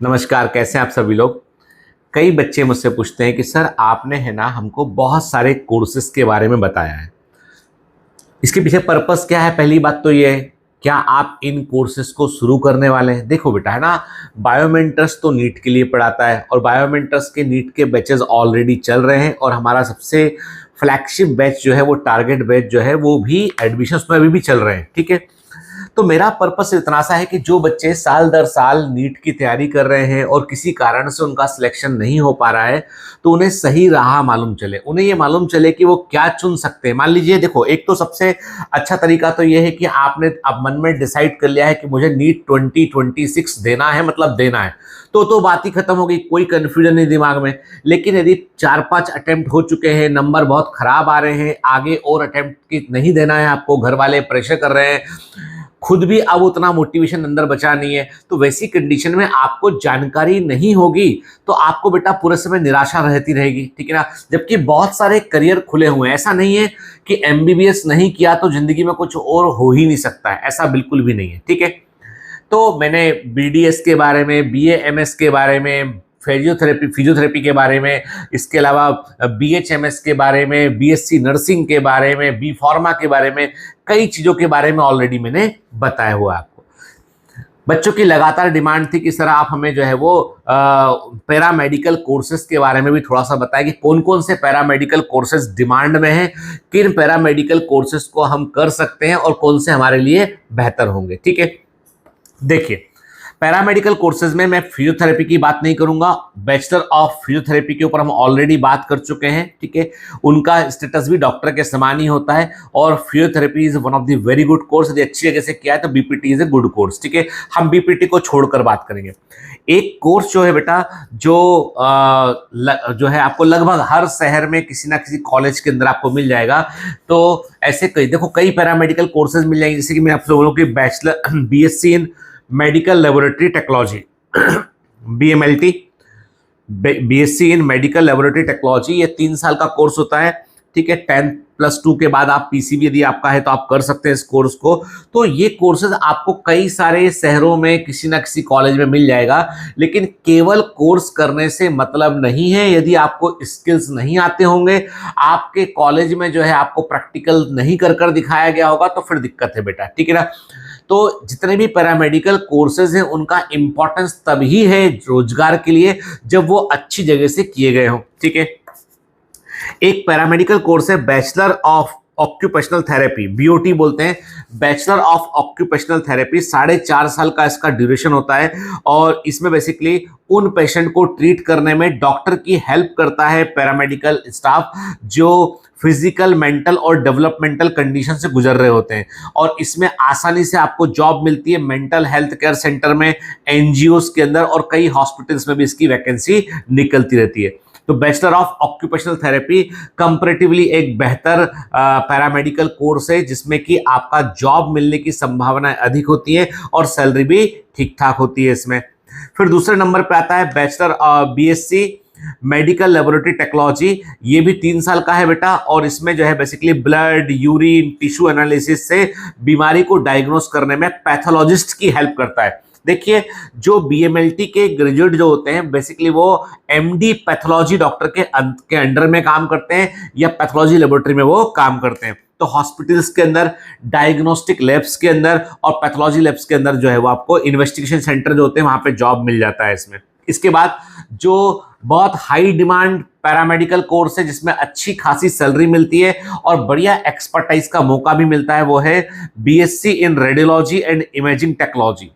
नमस्कार, कैसे हैं आप सभी लोग। कई बच्चे मुझसे पूछते हैं कि सर आपने है ना हमको बहुत सारे कोर्सेज के बारे में बताया है, इसके पीछे पर्पस क्या है। पहली बात तो ये है, क्या आप इन कोर्सेज को शुरू करने वाले हैं। देखो बेटा, है ना, बायोमेंटर्स तो नीट के लिए पढ़ाता है और बायोमेंटर्स के नीट के बैचेस ऑलरेडी चल रहे हैं और हमारा सबसे फ्लैगशिप बैच जो है वो टारगेट बैच जो है वो भी एडमिशन में अभी भी चल रहे हैं। ठीक है, तो मेरा पर्पस इतना सा है कि जो बच्चे साल दर साल नीट की तैयारी कर रहे हैं और किसी कारण से उनका सिलेक्शन नहीं हो पा रहा है, तो उन्हें सही राह मालूम चले, उन्हें ये मालूम चले कि वो क्या चुन सकते हैं। मान लीजिए, देखो, एक तो सबसे अच्छा तरीका तो ये है कि आपने अब मन में डिसाइड कर लिया है कि मुझे नीट 2026 देना है, मतलब देना है, तो बात ही खत्म हो गई, कोई कंफ्यूजन नहीं दिमाग में। लेकिन यदि 4-5 अटेम्प्ट हो चुके हैं, नंबर बहुत खराब आ रहे हैं, आगे और अटेम्प्ट नहीं देना है आपको, घर वाले प्रेशर कर रहे हैं, खुद भी अब उतना मोटिवेशन अंदर बचा नहीं है, तो वैसी कंडीशन में आपको जानकारी नहीं होगी तो आपको बेटा पूरे समय निराशा रहती रहेगी। ठीक है ना। जबकि बहुत सारे करियर खुले हुए हैं, ऐसा नहीं है कि एमबीबीएस नहीं किया तो जिंदगी में कुछ और हो ही नहीं सकता है, ऐसा बिल्कुल भी नहीं है। ठीक है, तो मैंने बीडीएस के बारे में, बीएएमएस के बारे में, फिजियोथेरेपी के बारे में, इसके अलावा बीएचएमएस के बारे में, बीएससी नर्सिंग के बारे में, बी फार्मा के बारे में, कई चीज़ों के बारे में ऑलरेडी मैंने बताया हुआ आपको। बच्चों की लगातार डिमांड थी कि सर आप हमें जो है वो पैरामेडिकल कोर्सेज के बारे में भी थोड़ा सा बताएं कि कौन कौन से पैरामेडिकल कोर्सेज डिमांड में हैं, किन पैरामेडिकल कोर्सेज को हम कर सकते हैं और कौन से हमारे लिए बेहतर होंगे। ठीक है, देखिए, पैरामेडिकल कोर्सेज में मैं फिजियोथेरेपी की बात नहीं करूंगा, बैचलर ऑफ फिजियोथेरेपी के ऊपर हम ऑलरेडी बात कर चुके हैं। ठीक है, उनका स्टेटस भी डॉक्टर के समान ही होता है और physiotherapy is one of the very good course. यदि अच्छी जगह से किया है तो BPT is a good course. ठीक है, हम बीपीटी को छोड़कर बात करेंगे। एक कोर्स जो है बेटा, जो है आपको लगभग हर शहर में किसी ना किसी कॉलेज के अंदर आपको मिल जाएगा। तो ऐसे कई पैरामेडिकल कोर्सेज मिल जाएंगे, जैसे कि मैं आपसे बोलूँ कि bachelor BSc in medical laboratory technology, BMLT, BSc in medical laboratory technology, ये 3 साल का कोर्स होता है। ठीक है, 10+2 के बाद आप पीसीबी यदि आपका है तो आप कर सकते हैं इस कोर्स को। तो ये कोर्सेज आपको कई सारे शहरों में किसी ना किसी कॉलेज में मिल जाएगा। लेकिन केवल कोर्स करने से मतलब नहीं है, यदि आपको स्किल्स नहीं आते होंगे, आपके कॉलेज में जो है आपको प्रैक्टिकल नहीं कर दिखाया गया होगा, तो फिर दिक्कत है बेटा। ठीक है ना। तो जितने भी पैरामेडिकल कोर्सेज हैं उनका इंपॉर्टेंस तभी है रोजगार के लिए जब वो अच्छी जगह से किए गए हों। ठीक है, एक पैरामेडिकल कोर्स है bachelor of occupational therapy, BOT बोलते हैं, बैचलर ऑफ ऑक्यूपेशनल थेरेपी। 4.5 साल का इसका ड्यूरेशन होता है और इसमें बेसिकली उन पेशेंट को ट्रीट करने में डॉक्टर की हेल्प करता है पैरामेडिकल स्टाफ जो फिजिकल, मेंटल और डेवलपमेंटल कंडीशन से गुजर रहे होते हैं। और इसमें आसानी से आपको जॉब मिलती है मेंटल हेल्थ केयर सेंटर में, एनजीओस के अंदर और कई हॉस्पिटल्स में भी इसकी वैकेंसी निकलती रहती है। तो bachelor of occupational therapy comparatively एक बेहतर पैरामेडिकल कोर्स है जिसमें कि आपका जॉब मिलने की संभावनाएं अधिक होती है और सैलरी भी ठीक ठाक होती है इसमें। फिर दूसरे नंबर पे आता है bachelor BSc medical laboratory technology, ये भी 3 साल का है बेटा और इसमें जो है basically blood, urine, tissue analysis से बीमारी को डायग्नोस करने में पैथोलॉजिस्ट की हेल्प करता है। देखिए, जो बीएमएलटी के ग्रेजुएट जो होते हैं बेसिकली वो एमडी पैथोलॉजी डॉक्टर के अंडर में काम करते हैं या पैथोलॉजी लेबोरेटरी में वो काम करते हैं। तो हॉस्पिटल्स के अंदर, डायग्नोस्टिक लैब्स के अंदर और पैथोलॉजी लैब्स के अंदर जो है वो आपको इन्वेस्टिगेशन सेंटर जो होते हैं वहां पे जॉब मिल जाता है इसमें। इसके बाद जो बहुत हाई डिमांड पैरामेडिकल कोर्स है जिसमें अच्छी खासी सैलरी मिलती है और बढ़िया एक्सपर्टाइज का मौका भी मिलता है, वो है BSc in radiology and imaging technology.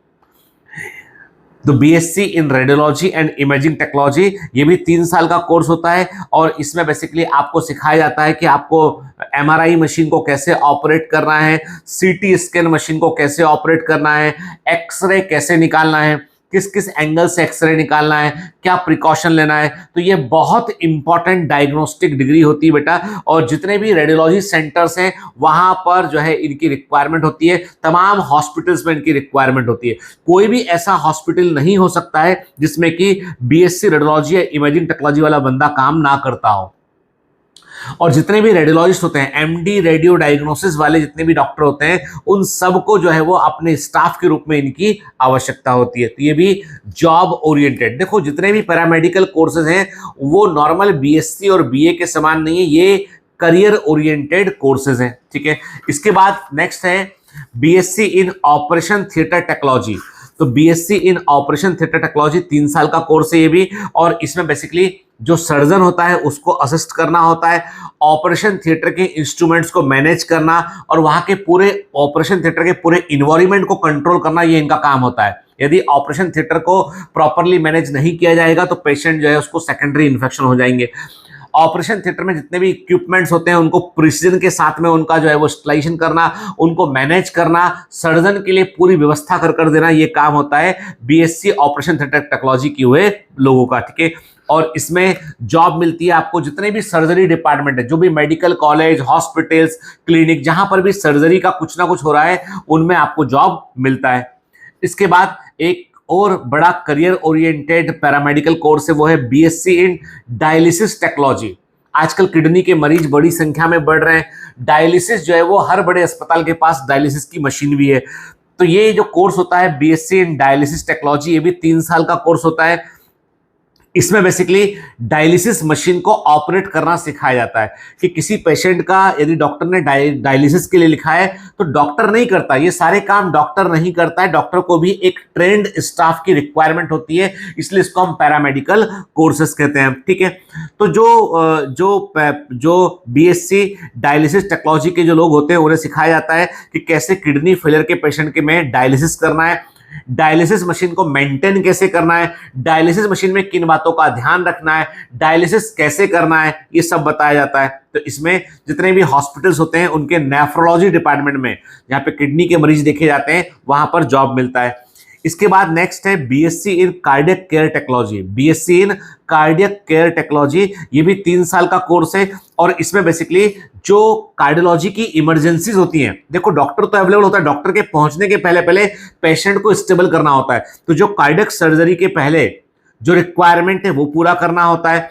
तो BSc in radiology and imaging technology, ये भी 3 साल का कोर्स होता है और इसमें बेसिकली आपको सिखाया जाता है कि आपको एमआरआई मशीन को कैसे ऑपरेट करना है, सीटी स्कैन मशीन को कैसे ऑपरेट करना है, एक्सरे कैसे निकालना है, किस किस एंगल से एक्सरे निकालना है, क्या प्रिकॉशन लेना है। तो ये बहुत इंपॉर्टेंट डायग्नोस्टिक डिग्री होती है बेटा और जितने भी रेडियोलॉजी सेंटर्स हैं वहां पर जो है इनकी रिक्वायरमेंट होती है, तमाम हॉस्पिटल्स में इनकी रिक्वायरमेंट होती है। कोई भी ऐसा हॉस्पिटल नहीं हो सकता है जिसमें कि बीएससी रेडियोलॉजी या इमेजिंग टेक्नोलॉजी वाला बंदा काम ना करता हो। और जितने भी रेडियोलॉजिस्ट होते हैं, एमडी रेडियो डायग्नोसिस वाले जितने भी डॉक्टर होते हैं, उन सबको जो है वो अपने स्टाफ के रूप में इनकी आवश्यकता होती है। तो ये भी जॉब ओरिएंटेड। देखो जितने भी पैरामेडिकल कोर्सेज हैं वो नॉर्मल बीएससी और बीए के समान नहीं है, ये करियर ओरिएंटेड कोर्सेज हैं, ठीक है। इसके बाद नेक्स्ट है BSc in operation theatre technology. तो BSc in operation theatre technology 3 साल का कोर्स है ये भी, और इसमें बेसिकली जो सर्जन होता है उसको असिस्ट करना होता है, ऑपरेशन थिएटर के इंस्ट्रूमेंट्स को मैनेज करना और वहां के पूरे ऑपरेशन थिएटर के पूरे इन्वायरमेंट को कंट्रोल करना, ये इनका काम होता है। यदि ऑपरेशन थिएटर को प्रॉपरली मैनेज नहीं किया जाएगा तो पेशेंट जो है उसको सेकेंडरी इन्फेक्शन हो जाएंगे। ऑपरेशन थिएटर में जितने भी इक्विपमेंट्स होते हैं उनको प्रिसीजन के साथ में उनका जो है वो स्टलाइजेशन करना, उनको मैनेज करना, सर्जन के लिए पूरी व्यवस्था कर देना, ये काम होता है बीएससी ऑपरेशन थिएटर टेक्नोलॉजी किए हुए लोगों का, ठीक है। और इसमें जॉब मिलती है आपको जितने भी सर्जरी डिपार्टमेंट है, जो भी मेडिकल कॉलेज, हॉस्पिटल्स, क्लिनिक, जहां पर भी सर्जरी का कुछ ना कुछ हो रहा है उनमें आपको जॉब मिलता है। इसके बाद एक और बड़ा करियर ओरिएंटेड पैरामेडिकल कोर्स है, वो है बीएससी इन डायलिसिस टेक्नोलॉजी। आजकल किडनी के मरीज बड़ी संख्या में बढ़ रहे हैं, डायलिसिस जो है वो हर बड़े अस्पताल के पास डायलिसिस की मशीन भी है। तो ये जो कोर्स होता है बीएससी इन डायलिसिस टेक्नोलॉजी, ये भी 3 साल का कोर्स होता है। इसमें बेसिकली डायलिसिस मशीन को ऑपरेट करना सिखाया जाता है कि किसी पेशेंट का यदि डॉक्टर ने डायलिसिस के लिए लिखा है तो डॉक्टर नहीं करता, ये सारे काम डॉक्टर नहीं करता है, डॉक्टर को भी एक ट्रेंड स्टाफ की रिक्वायरमेंट होती है, इसलिए इसको हम पैरामेडिकल कोर्सेस कहते हैं, ठीक है। तो जो बीएससी डायलिसिस टेक्नोलॉजी के जो लोग होते हैं उन्हें सिखाया जाता है कि कैसे किडनी फेलियर के पेशेंट के में डायलिसिस करना है, डायलिसिस मशीन को मेंटेन कैसे करना है, डायलिसिस मशीन में किन बातों का ध्यान रखना है, डायलिसिस कैसे करना है, ये सब बताया जाता है। तो इसमें जितने भी हॉस्पिटल्स होते हैं उनके नेफ्रोलॉजी डिपार्टमेंट में, जहां पे किडनी के मरीज देखे जाते हैं, वहां पर जॉब मिलता है। इसके बाद नेक्स्ट है BSc in cardiac care technology. BSc in cardiac care technology, ये भी 3 साल का कोर्स है और इसमें बेसिकली जो कार्डियोलॉजी की इमरजेंसीज होती हैं, देखो डॉक्टर तो अवेलेबल होता है, डॉक्टर के पहुंचने के पहले पहले पेशेंट को स्टेबल करना होता है, तो जो कार्डियक सर्जरी के पहले जो रिक्वायरमेंट है वो पूरा करना होता है,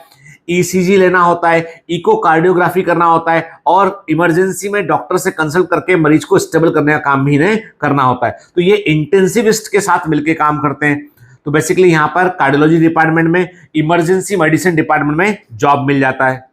ईसीजी लेना होता है, इकोकार्डियोग्राफी करना होता है और इमरजेंसी में डॉक्टर से कंसल्ट करके मरीज को स्टेबल करने का काम भी इन्हें करना होता है। तो ये इंटेंसिविस्ट के साथ मिलकर काम करते हैं। तो बेसिकली यहां पर कार्डियोलॉजी डिपार्टमेंट में, इमरजेंसी मेडिसिन डिपार्टमेंट में जॉब मिल जाता है।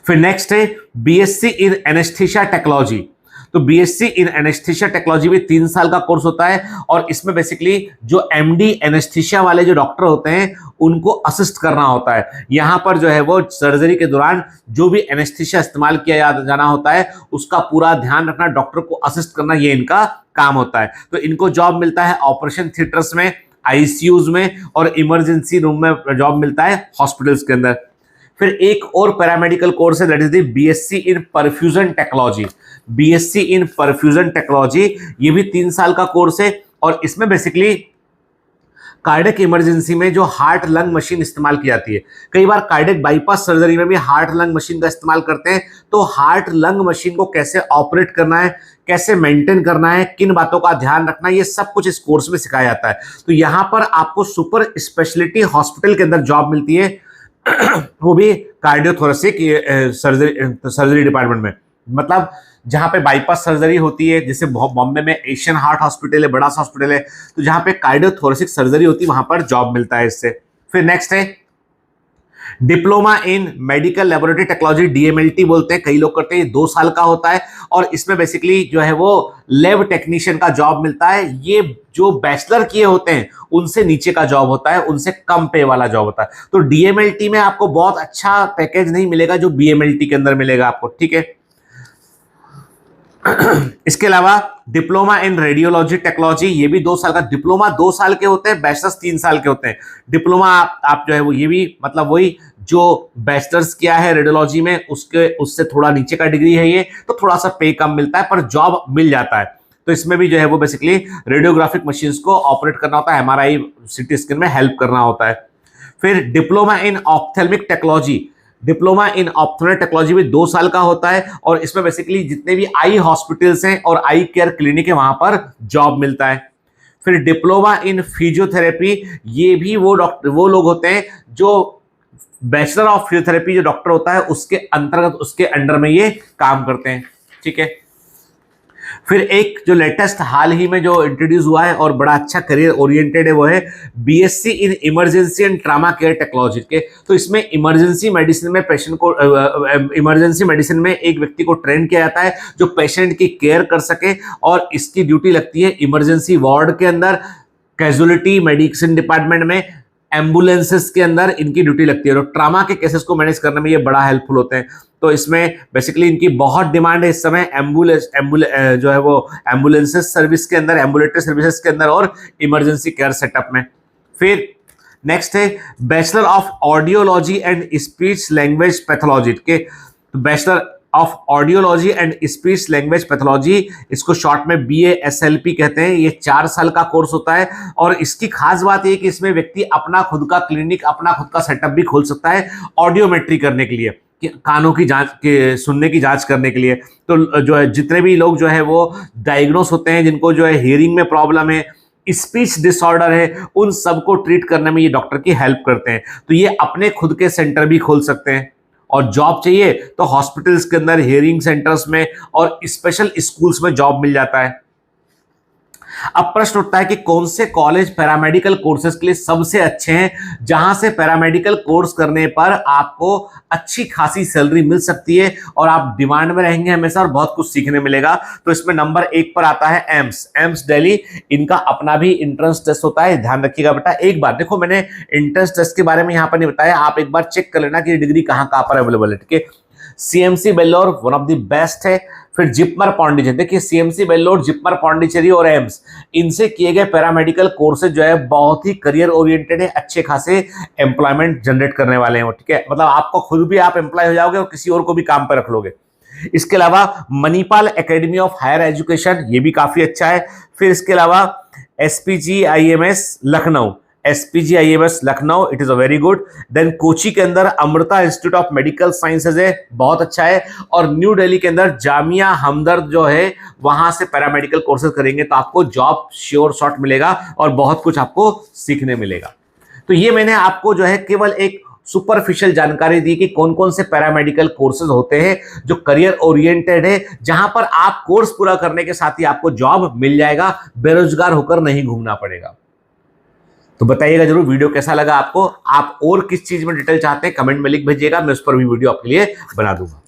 फिर नेक्स्ट है बीएससी इन एनेस्थीसिया टेक्नोलॉजी। तो बीएससी इन एनेस्थीसिया टेक्नोलॉजी भी 3 साल का कोर्स होता है और इसमें बेसिकली जो एमडी एनेस्थीसिया वाले जो डॉक्टर होते हैं उनको असिस्ट करना होता है। यहां पर जो है वो सर्जरी के दौरान जो भी एनेस्थीसिया इस्तेमाल किया जाना होता है उसका पूरा ध्यान रखना, डॉक्टर को असिस्ट करना, ये इनका काम होता है। तो इनको जॉब मिलता है ऑपरेशन थिएटर्स में, आईसीयूज में और इमरजेंसी रूम में जॉब मिलता है हॉस्पिटल्स के अंदर। फिर एक और पैरामेडिकल कोर्स है, that is the BSc in perfusion technology. BSc in perfusion technology, ये भी 3 साल का कोर्स है और इसमें बेसिकली कार्डियक इमरजेंसी में जो हार्ट लंग मशीन इस्तेमाल की जाती है, कई बार कार्डियक बाईपास सर्जरी में भी हार्ट लंग मशीन का इस्तेमाल करते हैं, तो हार्ट लंग मशीन को कैसे ऑपरेट करना है, कैसे मेंटेन करना है, किन बातों का ध्यान रखना है, ये सब कुछ इस कोर्स में सिखाया जाता है। तो यहां पर आपको सुपर स्पेशलिटी हॉस्पिटल के अंदर जॉब मिलती है, वो भी कार्डियोथोरेसिक सर्जरी डिपार्टमेंट में, मतलब जहां पे बाईपास सर्जरी होती है, जैसे बॉम्बे में एशियन हार्ट हॉस्पिटल है, बड़ा सा हॉस्पिटल है, तो जहां पे कार्डियोथोरेसिक सर्जरी होती है वहां पर जॉब मिलता है इससे। फिर नेक्स्ट है diploma in medical laboratory technology, DMLT बोलते हैं, कई लोग करते हैं, 2 साल का होता है और इसमें बेसिकली जो है वो लैब टेक्नीशियन का जॉब मिलता है। ये जो बैचलर किए होते हैं उनसे नीचे का जॉब होता है, उनसे कम पे वाला जॉब होता है। तो डीएमएलटी में आपको बहुत अच्छा पैकेज नहीं मिलेगा जो बीएमएलटी के अंदर मिलेगा आपको, ठीक है। इसके अलावा डिप्लोमा इन रेडियोलॉजी टेक्नोलॉजी, ये भी 2 साल का, डिप्लोमा 2 साल के होते हैं, बैचलर्स 3 साल के होते हैं। डिप्लोमा आप जो है वो ये भी मतलब वही जो बैचलर्स किया है रेडियोलॉजी में उससे थोड़ा नीचे का डिग्री है ये, तो थोड़ा सा पे कम मिलता है पर जॉब मिल जाता है। तो इसमें भी जो है वो बेसिकली रेडियोग्राफिक मशीन्स को ऑपरेट करना होता है, एमआरआई सीटी स्कैन में हेल्प करना होता है। फिर diploma in ophthalmic technology, diploma in ophthalmic technology भी 2 साल का होता है और इसमें बेसिकली जितने भी आई हॉस्पिटल्स हैं और आई केयर क्लिनिक है वहां पर जॉब मिलता है। फिर डिप्लोमा इन फिजियोथेरेपी, ये भी वो लोग होते हैं जो बैचलर ऑफ फिजियोथेरेपी जो डॉक्टर होता है उसके अंतर्गत, उसके अंडर में ये काम करते हैं। ठीक है, फिर एक जो लेटेस्ट हाल ही में जो इंट्रोड्यूस हुआ है और बड़ा अच्छा करियर ओरिएंटेड है वो है BSc in emergency and trauma care technology के। तो इसमें इमरजेंसी मेडिसिन में पेशेंट को इमरजेंसी मेडिसिन में एक व्यक्ति को ट्रेन किया जाता है जो पेशेंट की केयर कर सके, और इसकी ड्यूटी लगती है इमरजेंसी वार्ड के अंदर, कैजुअलिटी मेडिसिन डिपार्टमेंट में, एम्बुलेंसेस के अंदर इनकी ड्यूटी लगती है। तो ट्रामा के केसेस को मैनेज करने में ये बड़ा हेल्पफुल होते हैं। तो इसमें बेसिकली इनकी बहुत डिमांड है इस समय जो है वो एम्बुलेंसेस सर्विस के अंदर, एम्बुलेटरी सर्विसेज के अंदर और इमरजेंसी केयर सेटअप में। फिर नेक्स्ट है bachelor of audiology and speech language pathology के, bachelor of audiology and speech language pathology, इसको शॉर्ट में BASLP कहते हैं। ये 4 साल का कोर्स होता है और इसकी खास बात ये कि इसमें व्यक्ति अपना खुद का क्लिनिक, अपना खुद का सेटअप भी खोल सकता है ऑडियोमेट्री करने के लिए, कि कानों की जांच के, सुनने की जांच करने के लिए। तो जो है जितने भी लोग जो है वो डायग्नोस होते हैं, जिनको जो है हियरिंग में प्रॉब्लम है, स्पीच डिसऑर्डर है, उन सबको ट्रीट करने में ये डॉक्टर की हेल्प करते हैं। तो ये अपने खुद के सेंटर भी खोल सकते हैं, और जॉब चाहिए तो हॉस्पिटल्स के अंदर, हियरिंग सेंटर्स में और स्पेशल स्कूल्स में जॉब मिल जाता है। अब प्रश्न उठता है कि कौन से कॉलेज पैरामेडिकल कोर्सेज के लिए सबसे अच्छे हैं, जहां से पैरामेडिकल कोर्स करने पर आपको अच्छी खासी सैलरी मिल सकती है और आप डिमांड में रहेंगे हमेशा और बहुत कुछ सीखने मिलेगा। तो इसमें नंबर 1 पर आता है एम्स दिल्ली। इनका अपना भी एंट्रेंस टेस्ट होता है, ध्यान रखिएगा बेटा। एक बार देखो, मैंने एंट्रेंस टेस्ट के बारे में यहां पर नहीं बताया, आप एक बार चेक कर लेना कि डिग्री कहां पर अवेलेबल है। ठीक है, CMC Vellore one of the best है। फिर जिपमर पौंडीचेरी, देखिए CMC बेल्लोर, जिपमर पौंडीचेरी और एम्स, इनसे किए गए पैरामेडिकल कोर्सेज जो है बहुत ही करियर ओरिएंटेड है, अच्छे खासे एम्प्लॉयमेंट जनरेट करने वाले हैं। ठीक है, मतलब आपको खुद भी आप एम्प्लॉय हो जाओगे और किसी और को भी काम पर रख लोगे। इसके अलावा Manipal academy of higher education, ये भी काफी अच्छा है। फिर इसके अलावा SPGIMS Lucknow, SPGIMS Lucknow, it is a very good. Then Kochi के अंदर Amrita institute of medical sciences है, बहुत अच्छा है। और न्यू दिल्ली के अंदर जामिया हमदर्द जो है, वहां से पैरामेडिकल कोर्सेज करेंगे तो आपको जॉब श्योर शॉट मिलेगा और बहुत कुछ आपको सीखने मिलेगा। तो ये मैंने आपको जो है केवल एक सुपरफिशियल जानकारी दी कि कौन कौन से पैरामेडिकल कोर्सेज होते हैं जो करियर ओरिएंटेड है, जहां पर आप कोर्स पूरा करने के साथ ही आपको जॉब मिल जाएगा, बेरोजगार होकर नहीं घूमना पड़ेगा। तो बताइएगा जरूर वीडियो कैसा लगा आपको, आप और किस चीज में डिटेल चाहते हैं कमेंट में लिख भेजिएगा, मैं उस पर भी वीडियो आपके लिए बना दूंगा।